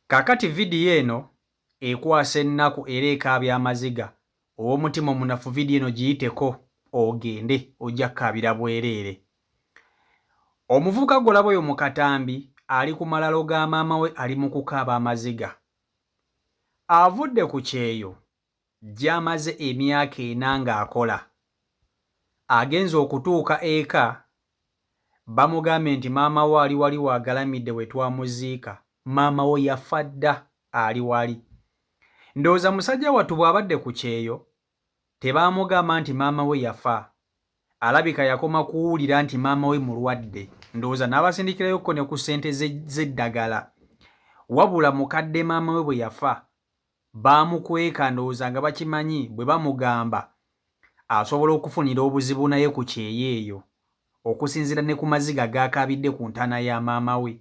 Kakati vidiyo eno ekwasa ennaku era ekaabya amaziga. Ow'omutima omunafu vidiyo eno giyiteko ogende ojja kkaabira bwereere. Omuvubuka gw'olaba oyo mu katambi ali ku malalo ga maama we ali mu kukaaba amaziga. Avudde ku kyeyo gy'amaze emyaka 4 ng'akola. Agenze okutuuka eka bamugambye nti maama we ali wali wagalamidde we twamuziika. Maama we yafa dda ali wali. Ndowooza musajja wattu bw'abadde ku kyeyo tebaamugamba nti maama we yafa. Alabika yakoma kuwulira nti maama we mulwadde. Ndowooza n'abasindikirayokko ne ku ssente z'eddagala. Wabula mukadde maama we bwe yafa baamukweka, ndowooza nga bakimanyi bwe bamugamba asobola okufunira obuzibu naye ku kyeyo eyo, okusinziira ne ku maziga g'akaabidde ku ntaana ya maama we.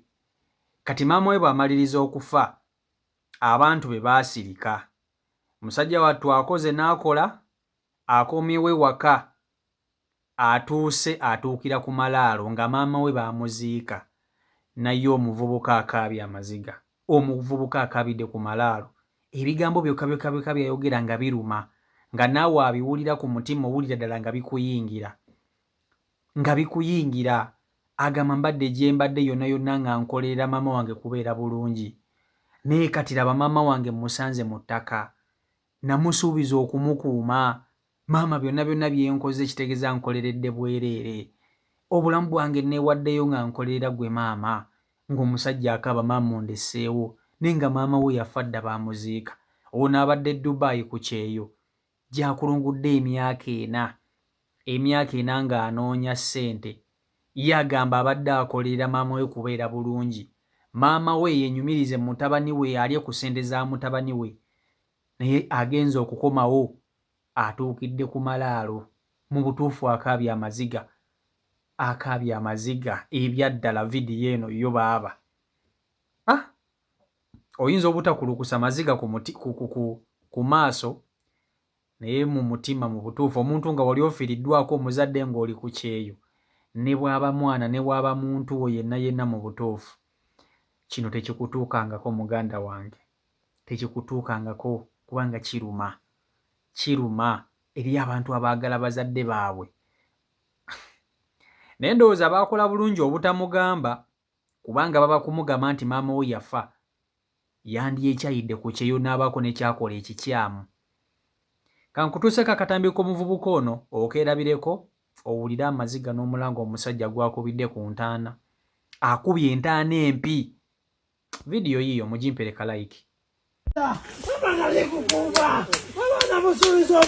Kati maama we bw'amaliriza okufa abantu be baasirika. Musajja wattu akoze n'akola, akomyewo ewaka, atuuse atuukira ku malaalo nga maama we baamuziika. Naye omuvubuka akaabye amaziga, omuvubuka akaabidde ku malaalo. Ebigambo byokka byokka byayogera nga biruma, nga naawe abiwulira ku mutima owulira ddala nga bikuyingira. Agamba mbadde gye mbadde yonna yonna nga nkolerera maama wange kubeera bulungi. Naye kati laba maama wange musanze mu ttaka. Namusuubiza okumukuuma. Maama byonna byonna bye nkoze kitegeeza nkoleredde bwereere. Obulamu bwange neewaddeyo nga nkolerera gwe maama. Ng'omusajja akaaba maama ondesseewo. Naye nga maama we yafa dda baamuziika. Ono abadde Dubai ku kyeyo. Gyakulungudde emyaka 4. Emyaka 4 ng'anoonya ssente. Ye agamba abadde akolerera maama we kubeera bulungi. Maama we yenyumirize mutabani we alye ku ssente za mutabani we. Naye agenza okukomawo atuukidde ku malaalo. Mu butuufu akaabye amaziga. Akaabye amaziga ebyaddala vidiyo eno yo baaba. Oyinza obutakulukusa maziga ku maaso naye mu mutima mu butuufu omuntu nga wali ofiiriddwako omuzadde ng'oli ku kyeyo, ne bw'aba mwana ne bw'aba muntu wo yenna mu butuufu, kino tekikutuukangako muganda wange, tekikutuukangako kubanga kiruma eri abantu abaagala bazadde baabwe. Naye ndowooza baakola bulungi obutamugamba, kubanga baba kumugamba nti maama we yafa yandyekyayidde ku kyeyo n'abaako nekyakola ekikyamu. Kankutuuseko akatambi k'omuvubuka ono okeerabireko owulire amaziga n'omulanga omusajja gwakubidde ku ntaana. Akubye entaana empi. Vidiyo yiyo mugimpereka like. Namusuubiza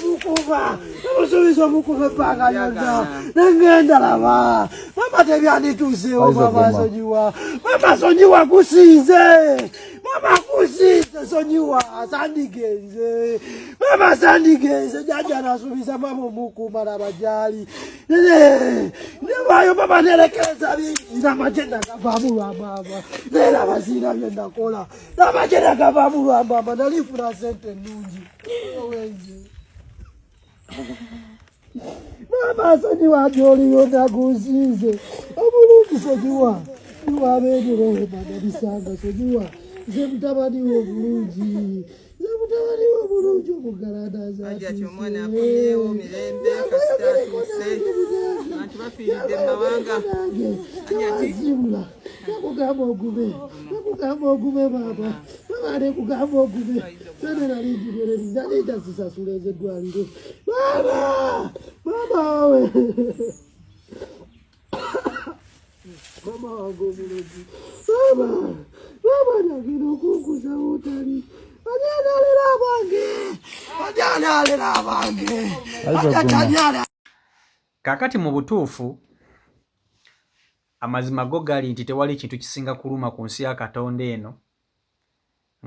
omukuba ebbanga lyonna nengenda laba mama tebyandituuseewo. Mama sonyiwa, mama sonyiwa kusinze, mama kusinze sonyiwa, sandigenze mama, sandigenze. Jjajja nasuubiza mama omukuuma laba gyali newayo mama nerekereza bingi namagenda gavaamu lwa mama, naye laba siina bye nakola, namagenda gavaamu lwa mama, nalifuna ssente nnungi owenze. Mama sonyiwa gy'oliyo nagusinze obulungi, sonyiwa niwabeererewe bagabisanga, sonyiwa nze mutabani wo obulungi, nze mutabani wo obulungi omugalanaza ati omwana akomyewo mirembe kasita atuuse abantu bafiiridde mu mawanga azimula nakugamba ogume baba nekugamba ogume sene nalinjirere nalinda zisasula ez'eddwaliro mama we mama wange omulungi mama nagenda okunkuza wotali anyanalera abange. Kakati mu butuufu amazima go gali nti tewali kintu kisinga kuluma ku nsi ya Katonda eno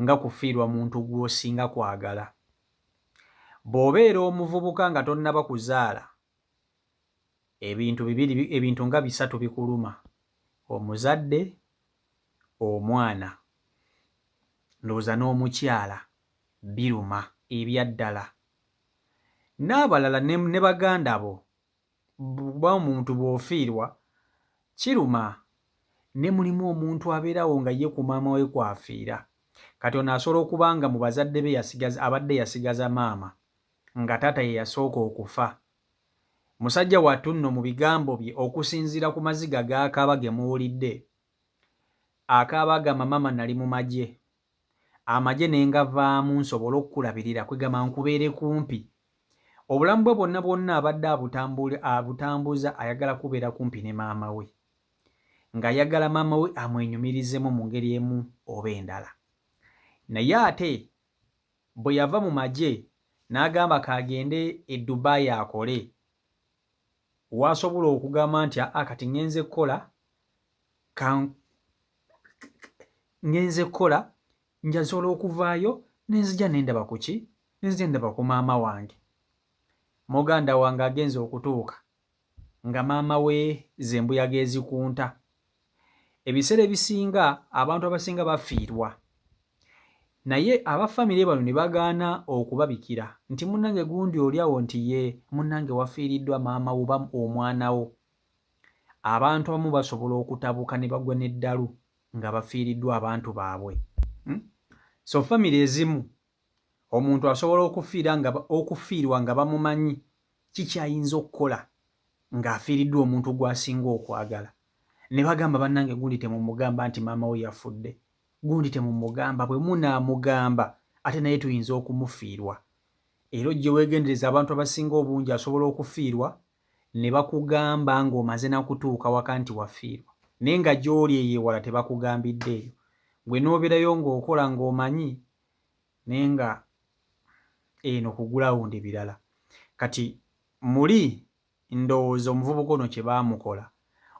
nga kufiirwa muntu gw'osinga kwagala. Bw'obeera omuvubuka nga tonnaba kuzaala, ebintu nga 3 bikuluma: omuzadde, omwana, ndowooza n'omukyala, biruma ebyaddala. N'abalala ne baganda bo omuntu bw'ofiirwa kiruma. Ne mulimu omuntu abeerawo nga ye ku maama we kwafiira. kati ono asobola okuba nga mu bazadde be abadde yasigaza maama nga taata ye yasooka okufa. Musajja wattu nno mu bigambo bye okusinziira ku maziga g'akaaba ge muwulidde, akaaba agamba maama nali mu magye, amagye ne ngavaamu nsobole okukulabirira kwegamba nkubeere kumpi. Obulamu bwe bwonna bwonna abadde abutambuza ayagala kubeera kumpi ne maama we, ng'ayagala maama we amwenyumirizemu mu ngeri emu oba endala. Naye ate bwe yava mu magye n'agamba kagende e Dubai akole, waasobola okugamba nti kati ngenze kukola njasobola okuvaayo nenzija nendaba ku ki, nenzija ndaba ku maama wange. Muganda wange agenze okutuuka nga maama we ze mbuyaga ezikunta. Ebiseera ebisinga abantu abasinga bafiirwa, naye abafamire bano ne bagaana okubabikira nti munnange gundi oli awo nti ye munnange wafiiriddwa maama wo oba omwana wo. Abantu abamu basobola okutabuka ne bagwa n'eddalu nga bafiiriddwa abantu baabwe. So famire ezimu omuntu asobola okufiirwa nga bamumanyi kikyayinza okukola ng'afiiriddwa omuntu gw'asinga okwagala. Ne bagamba bannange gundi temumugamba nti maama we yafudde, gundi temumugamba, bwe munaamugamba ate naye tuyinza okumufiirwa. Era ojje weegendereza abantu abasinga obungi asobola okufiirwa ne bakugamba ng'omaze nakutuuka waka nti wafiirwa, naye nga gy'oli eyeewala tebakugambiddeeyo. Gwe n'obeerayo ng'okola ng'omanyi naye nga eno kugulawundi birala. Kati muli ndowooza omuvubuka ono kye baamukola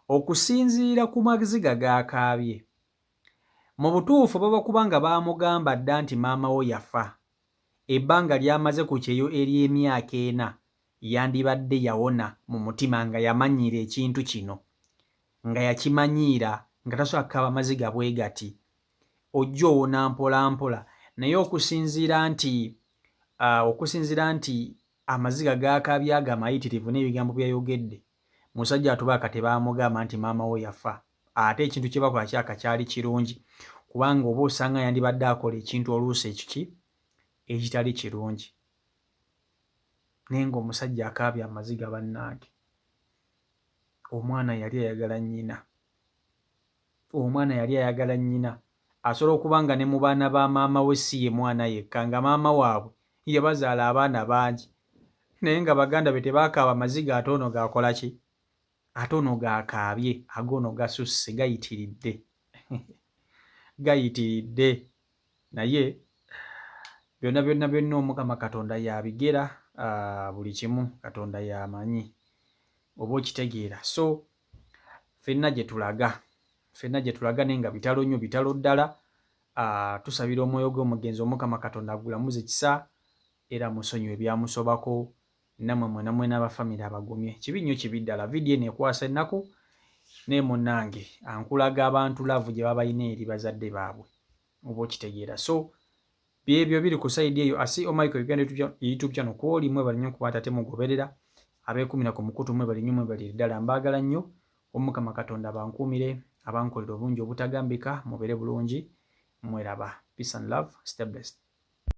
okusinziira ku maziga g'akaabye. Mu butuufu baba kubanga baamugamba dda nti maama wo yafa, ebbanga lyamaze ku kyeyo ery'emyaka 4 yandibadde yawona mu mutima nga yamanyiira ekintu kino, nga yakimanyiira nga tasobola kukaaba maziga bwe gati. Ojja owona mpola mpola, naye okusinziira nti amaziga g'akaabye ago amayitirivu n'ebigambo byayogedde, musajja atubaaka tebaamugamba nti maama wo yafa. Ate ekintu kye bakola kyaka kyali kirungi, kubanga oba osanga yandibadde akola ekintu oluusi ekiki ekitali kirungi. Naye ng'omusajja akaabye amaziga bannange, omwana yali ayagala nnyina. Asobola okuba nga ne mu baana ba maama we si ye mwana yekka, nga maama waabwe yabazaala abaana bangi, naye nga baganda be tebaakaaba amaziga ate ono gaakola ki? Ate ono gaakaabye, ag'ono gasusse gayitiridde. Gayitiridde. Naye byonna Omukama Katonda y'abigera, buli kimu Katonda y'amanyi oba okitegeera. So ffenna gye tulaga naye nga bitalo nnyo, bitalo ddala. Tusabira omwoyo gw'omugenzi Omukama Katonda agulamuze kisa era musonyiwe byamusobako, nammwe mwenamwe n'abafamire abagumye. Kibi nnyo, kibi ddala. Vidiyo eno ekwasa ennaku naye munnange ankulaga abantu laavu gye baba bayina eri bazadde baabwe oba okitegeera. So byebyo biri ku sayidi eyo. Asi Michael Uganda YouTube channel kwoli mwe bali nnyo kuba ate mugoberera abeekumira ku mukutu mwe bali nnyo, mwe bali ddala. Mbaagala nnyo. Omukama Katonda bankuumire, abankolera obungi obutagambika, mubeere bulungi, mweraba. Peace and love. Stay blessed.